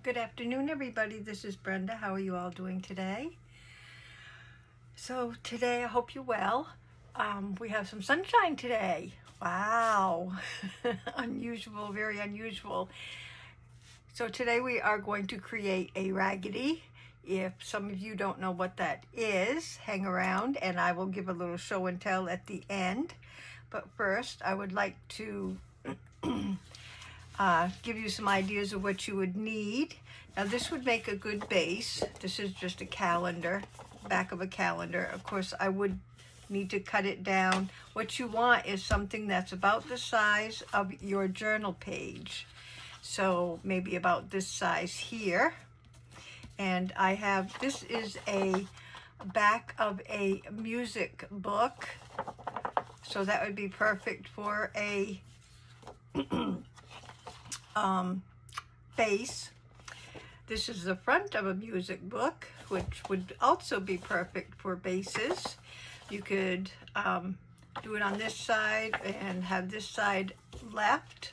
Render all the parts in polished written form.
Good afternoon, everybody. This is Brenda. How are you all doing today? So today, I hope you're well. We have some sunshine today. Wow. Unusual, very unusual. So today we are going to create a raggedy. If some of you don't know what that is, hang around and I will give a little show and tell at the end. But first, I would like to give you some ideas of what you would need. Now this would make a good base. This is just a calendar, back of a calendar. Of course, I would need to cut it down. What you want is something that's about the size of your journal page. So maybe about this size here. And I have, this is a back of a music book. So that would be perfect for a base. This is the front of a music book, which would also be perfect for bases. You could do it on this side and have this side left.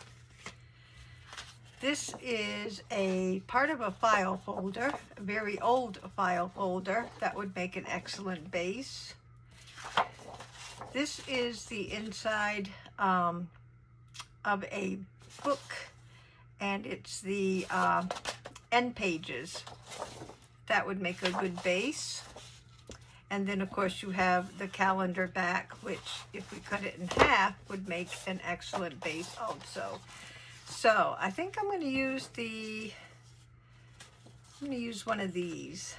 This is a part of a file folder, a very old file folder. That would make an excellent base. This is the inside of a book, and it's the end pages. That would make a good base. And then of course you have the calendar back, which if we cut it in half would make an excellent base also. So I think I'm going to use one of these.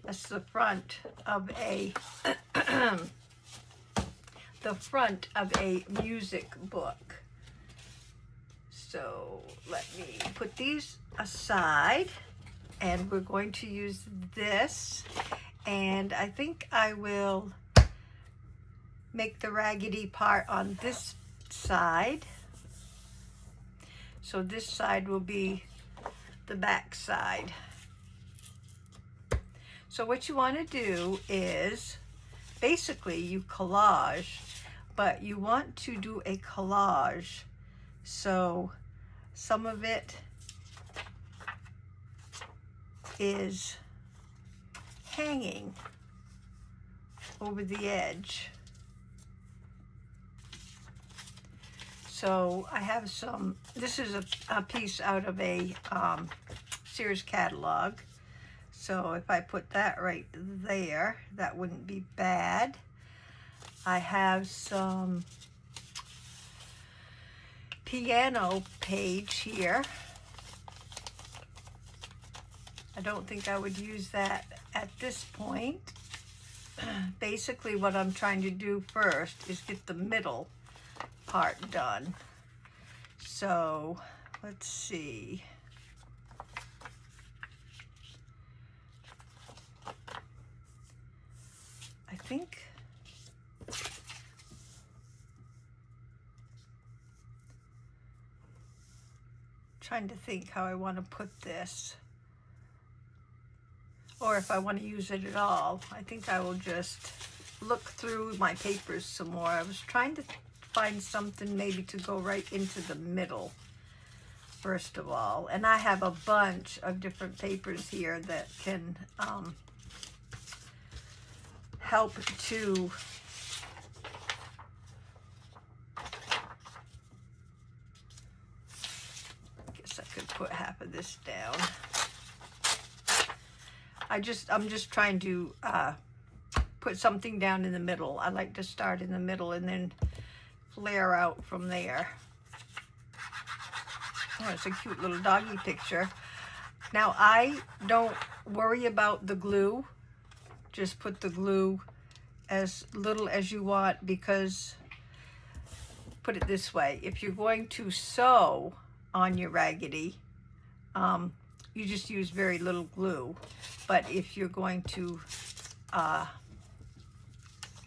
That's the front of a the front of a music book. So let me put these aside, and we're going to use this, and I think I will make the raggedy part on this side. So this side will be the back side. So what you want to do is basically you collage, but you want to do a collage so some of it is hanging over the edge. So I have some, this is a piece out of a Sears catalog. So if I put that right there, that wouldn't be bad. I have some piano page here. I don't think I would use that at this point. Basically what I'm trying to do first is get the middle part done. So let's see. I think trying to think how I want to put this, or if I want to use it at all. I think I will just look through my papers some more. I was trying to find something maybe to go right into the middle first of all, and I have a bunch of different papers here that can help to I could put half of this down. I'm just trying to put something down in the middle. I like to start in the middle and then flare out from there. Oh, it's a cute little doggy picture. Now I don't worry about the glue. Just put the glue as little as you want, because put it this way, if you're going to sew on your raggedy, you just use very little glue. But if you're going to,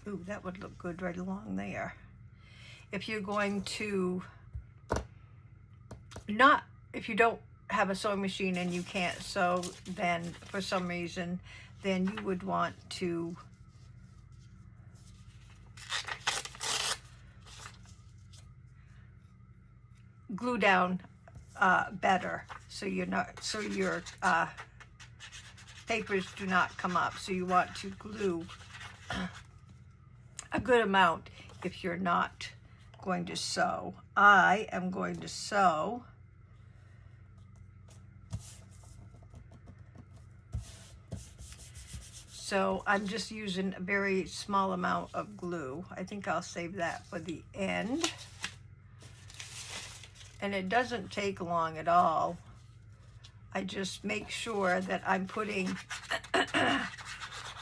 ooh, that would look good right along there. If you're going to if you don't have a sewing machine and you can't sew, then for some reason, then you would want to glue down better, so you're not, so your papers do not come up. So you want to glue a good amount if you're not going to sew. I am going to sew so I'm just using a very small amount of glue. I think I'll save that for the end. And it doesn't take long at all. I just make sure that I'm putting,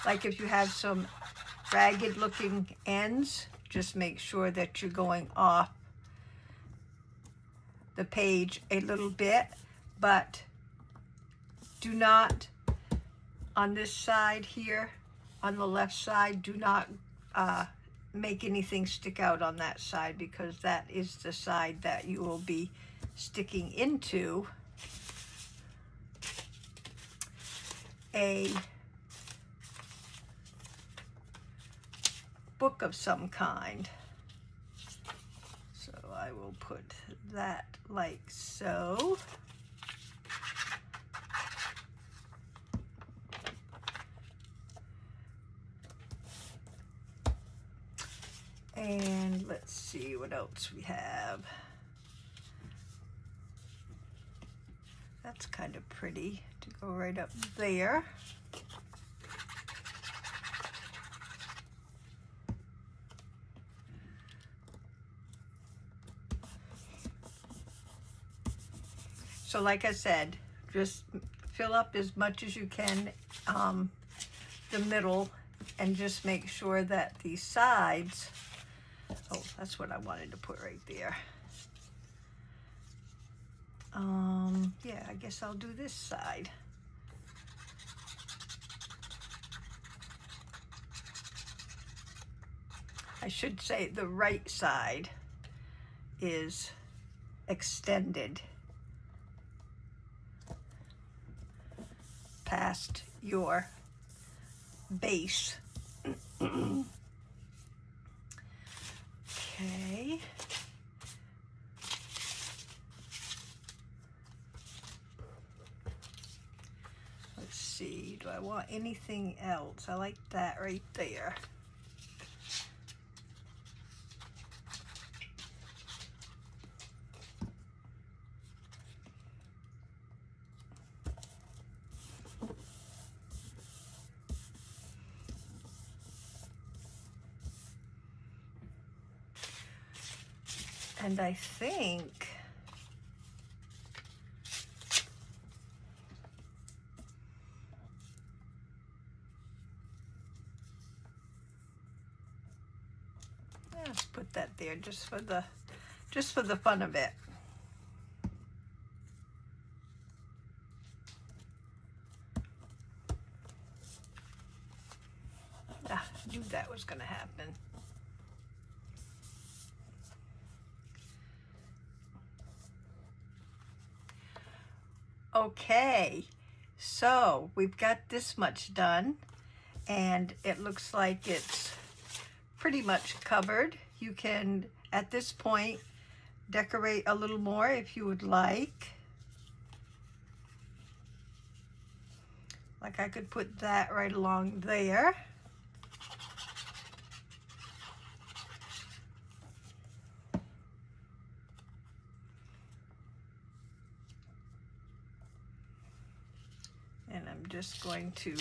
like if you have some ragged looking ends, just make sure that you're going off the page a little bit, but do not, on this side here, on the left side, do not make anything stick out on that side, because that is the side that you will be sticking into a book of some kind. So I will put that like so. And let's see what else we have. That's kind of pretty to go right up there. So like I said, just fill up as much as you can the middle, and just make sure that the sides, oh, that's what I wanted to put right there. Yeah, I guess I'll do this side. I should say the right side is extended past your base. Okay. Let's see, do I want anything else? I like that right there. And I think let's put that there just for the fun of it. I knew that was going to happen. Okay, so we've got this much done, and it looks like it's pretty much covered. You can, at this point, decorate a little more if you would like. Like I could put that right along there. And I'm just going to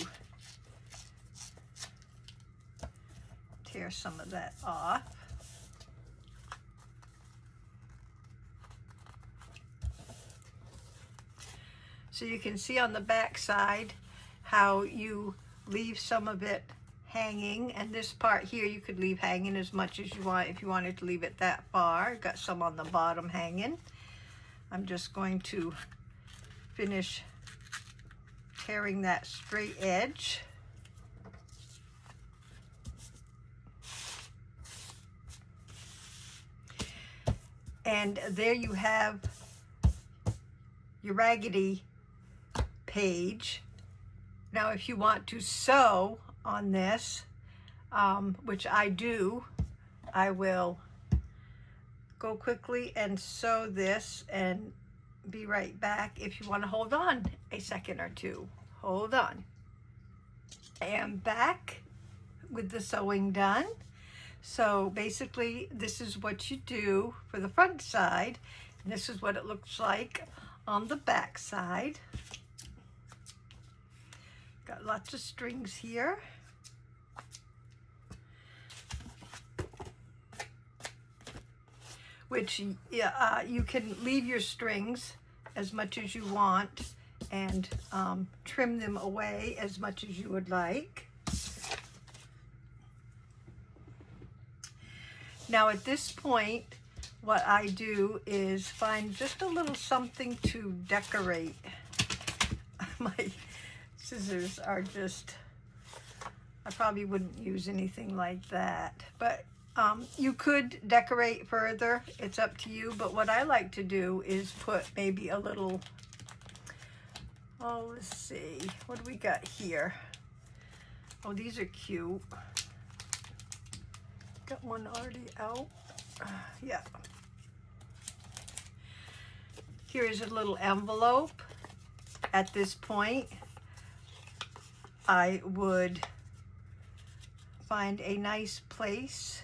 tear some of that off. So you can see on the back side how you leave some of it hanging, and this part here you could leave hanging as much as you want if you wanted to leave it that far. Got some on the bottom hanging. I'm just going to finish tearing that straight edge. And there you have your Raggedy page. Now if you want to sew on this, which I do, I will go quickly and sew this and be right back if you want to hold on a second or two. Hold on. I am back with the sewing done. So basically this is what you do for the front side. And this is what it looks like on the back side. Got lots of strings here. Which you can leave your strings as much as you want and trim them away as much as you would like. Now at this point, what I do is find just a little something to decorate. My scissors are just, I probably wouldn't use anything like that, but you could decorate further, it's up to you. But what I like to do is put maybe a little, oh, let's see, what do we got here? Oh, these are cute. Got one already out. Yeah. Here is a little envelope. At this point, I would find a nice place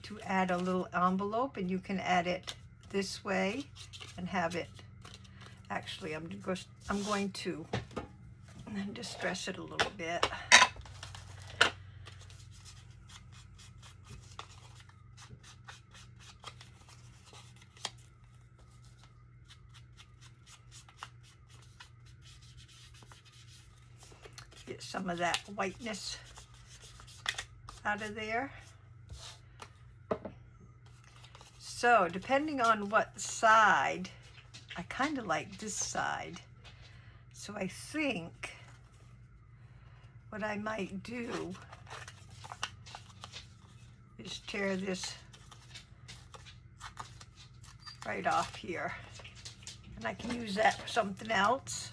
to add a little envelope, and you can add it this way and have it. Actually, I'm going to distress it a little bit. Get some of that whiteness out of there. So depending on what side, I kind of like this side. So I think what I might do is tear this right off here. And I can use that for something else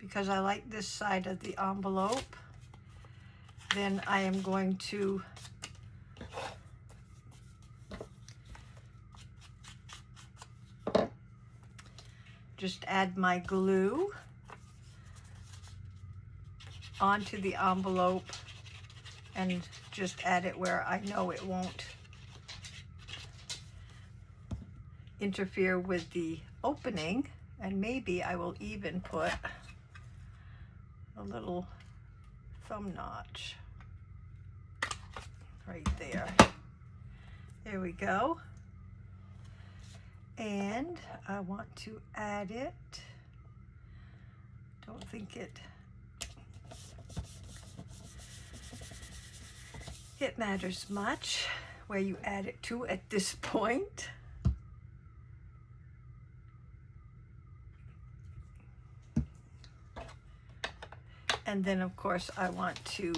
because I like this side of the envelope. Then I am going to just add my glue onto the envelope and just add it where I know it won't interfere with the opening. And maybe I will even put a little thumb notch right there. There we go. And I want to add it. Don't think it matters much where you add it to at this point. And then of course I want to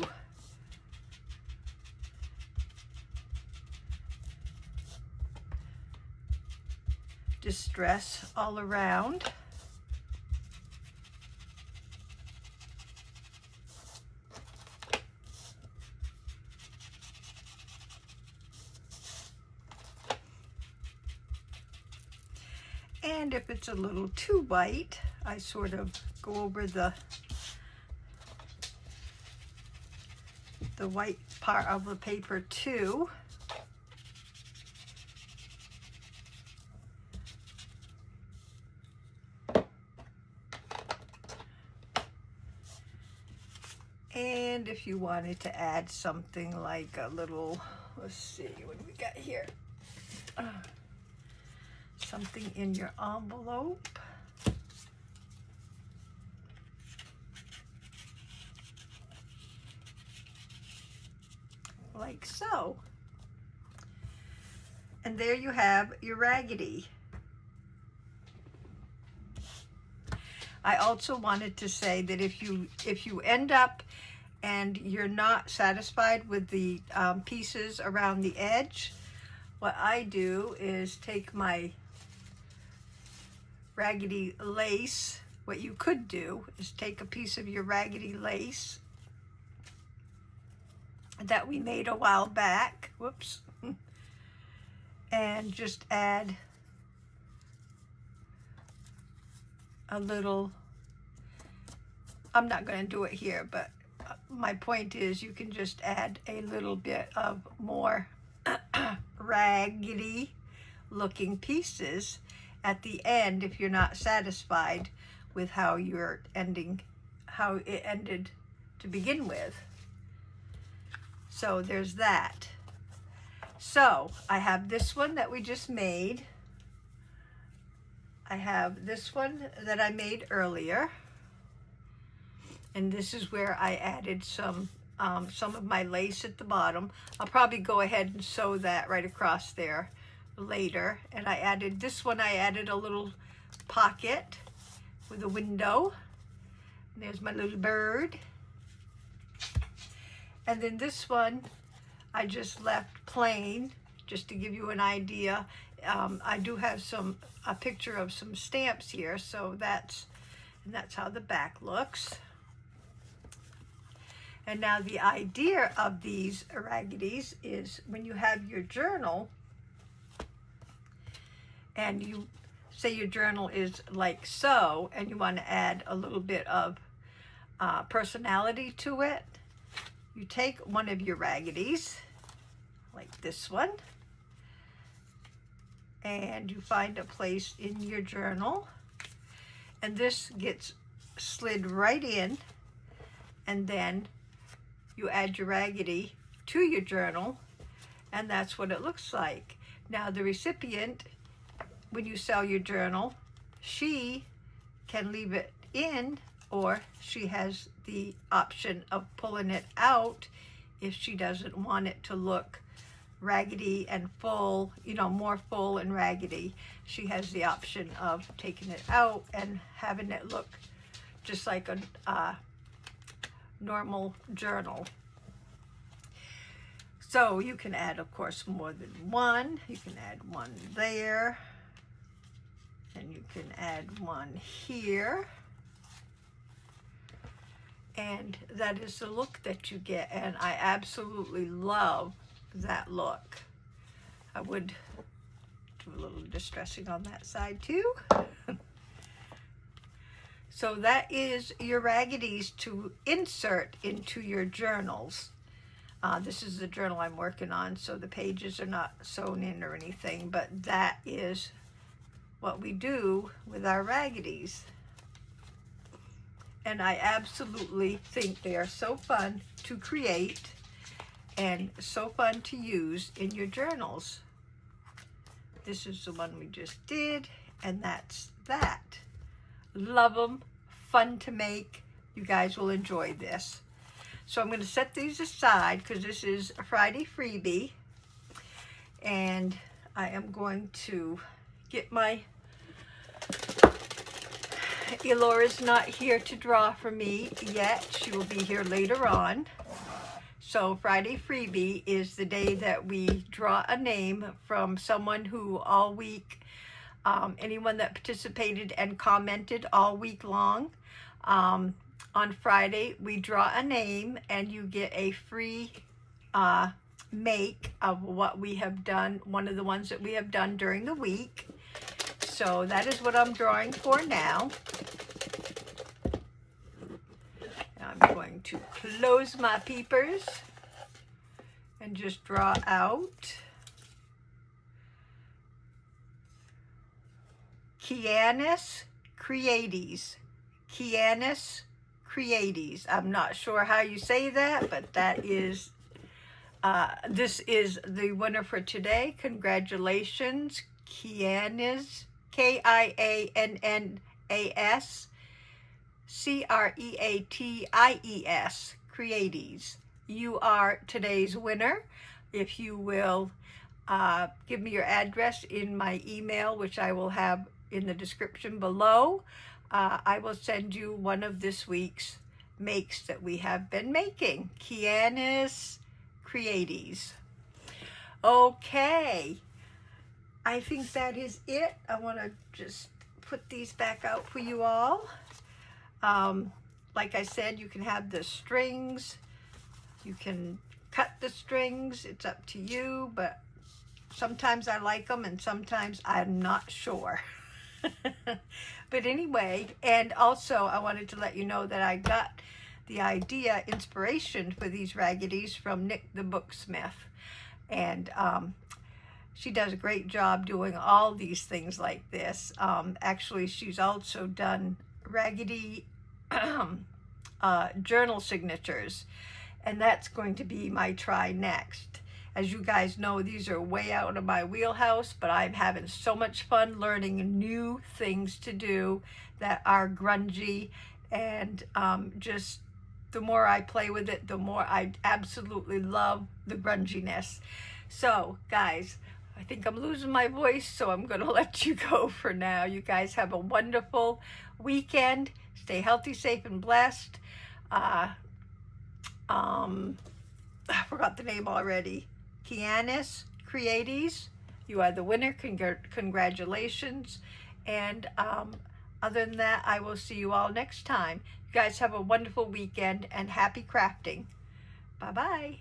distress all around. And if it's a little too white, I sort of go over the white part of the paper too. And if you wanted to add something like a little, let's see, what do we got here? Something in your envelope. Like so. And there you have your Raggedy. I also wanted to say that if you end up and you're not satisfied with the pieces around the edge, what I do is take my Raggedy lace. What you could do is take a piece of your Raggedy lace that we made a while back, whoops, and just add a little, I'm not going to do it here, but my point is you can just add a little bit of more raggedy looking pieces at the end if you're not satisfied with how it ended to begin with. So there's that. So I have this one that we just made. I have this one that I made earlier. And this is where I added some of my lace at the bottom. I'll probably go ahead and sew that right across there later. And I added this one, I added a little pocket with a window. And there's my little bird. And then this one, I just left plain, just to give you an idea. I do have a picture of some stamps here, so that's how the back looks. And now the idea of these Raggedys is when you have your journal, and you say your journal is like so, and you want to add a little bit of personality to it, you take one of your Raggedys, like this one, and you find a place in your journal, and this gets slid right in, and then you add your Raggedy to your journal, and that's what it looks like. Now the recipient, when you sell your journal, she can leave it in, or she has the option of pulling it out if she doesn't want it to look raggedy and full, more full and raggedy. She has the option of taking it out and having it look just like a normal journal. So you can add, of course, more than one. You can add one there, and you can add one here. And that is the look that you get, and I absolutely love that look. I would do a little distressing on that side too. So that is your Raggedys to insert into your journals. This is the journal I'm working on, so the pages are not sewn in or anything, but that is what we do with our Raggedys. And I absolutely think they are so fun to create and so fun to use in your journals. This is the one we just did, and that's that. Love them, fun to make. You guys will enjoy this. So I'm going to set these aside because this is a Friday freebie, and I am going to get my, Elora's not here to draw for me yet. She will be here later on. So Friday freebie is the day that we draw a name from someone who all week, anyone that participated and commented all week long. On Friday, we draw a name and you get a free make of what we have done, one of the ones that we have done during the week. So that is what I'm drawing for now. I'm going to close my peepers and just draw out Kianis Creates. Kianis Creates. I'm not sure how you say that, but that is, this is the winner for today. Congratulations, Kianis, Kiannas, Creates, Creates. You are today's winner. If you will give me your address in my email, which I will have in the description below, I will send you one of this week's makes that we have been making. Kianis Creates. Okay, I think that is it. I want to just put these back out for you all. Like I said, you can have the strings. You can cut the strings. It's up to you, but Sometimes I like them and sometimes I'm not sure. But anyway, and also I wanted to let you know that I got the idea, inspiration for these Raggedys from Nick the Booksmith. And she does a great job doing all these things like this. Actually, she's also done Raggedy journal signatures. And that's going to be my try next. As you guys know, these are way out of my wheelhouse, but I'm having so much fun learning new things to do that are grungy, and just the more I play with it, the more I absolutely love the grunginess. So, guys, I think I'm losing my voice, so I'm going to let you go for now. You guys have a wonderful weekend. Stay healthy, safe, and blessed. I forgot the name already. Kianis Creaties, you are the winner. Congratulations. And other than that, I will see you all next time. You guys have a wonderful weekend and happy crafting. Bye-bye.